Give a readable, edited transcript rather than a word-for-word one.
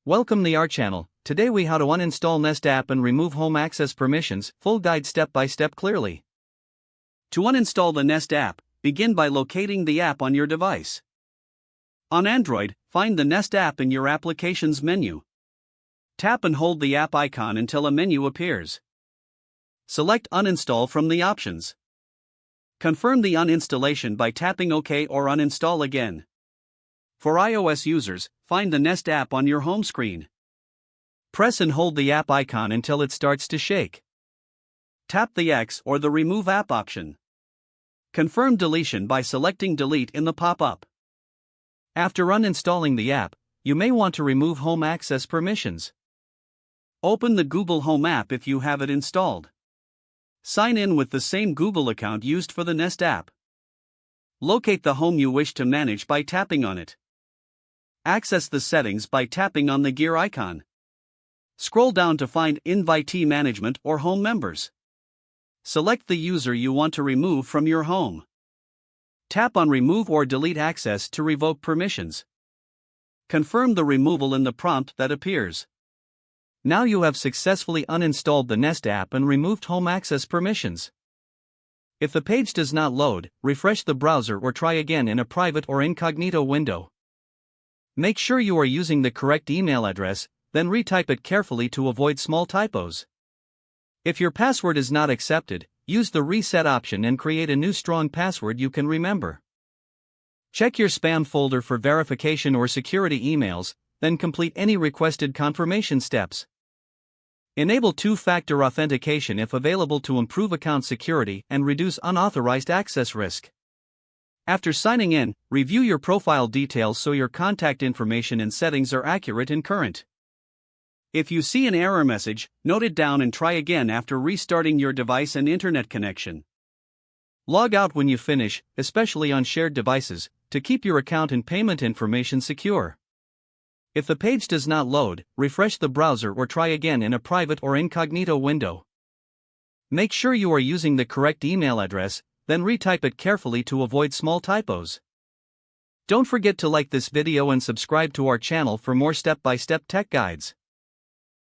Welcome to our channel. Today we how to uninstall Nest app and remove home access permissions, full guide step by step clearly. To uninstall the Nest app, begin by locating the app on your device. On Android, find the Nest app in your applications menu. Tap and hold the app icon until a menu appears. Select uninstall from the options. Confirm the uninstallation by tapping OK or uninstall again. For iOS users, find the Nest app on your home screen. Press and hold the app icon until it starts to shake. Tap the X or the Remove App option. Confirm deletion by selecting Delete in the pop-up. After uninstalling the app, you may want to remove home access permissions. Open the Google Home app if you have it installed. Sign in with the same Google account used for the Nest app. Locate the home you wish to manage by tapping on it. Access the settings by tapping on the gear icon. Scroll down to find Invitee Management or Home Members. Select the user you want to remove from your home. Tap on Remove or Delete Access to revoke permissions. Confirm the removal in the prompt that appears. Now you have successfully uninstalled the Nest app and removed home access permissions. If the page does not load, refresh the browser or try again in a private or incognito window. Make sure you are using the correct email address, then retype it carefully to avoid small typos. If your password is not accepted, use the reset option and create a new strong password you can remember. Check your spam folder for verification or security emails, then complete any requested confirmation steps. Enable two-factor authentication if available to improve account security and reduce unauthorized access risk. After signing in, review your profile details so your contact information and settings are accurate and current. If you see an error message, note it down and try again after restarting your device and internet connection. Log out when you finish, especially on shared devices, to keep your account and payment information secure. If the page does not load, refresh the browser or try again in a private or incognito window. Make sure you are using the correct email address, then retype it carefully to avoid small typos. Don't forget to like this video and subscribe to our channel for more step-by-step tech guides.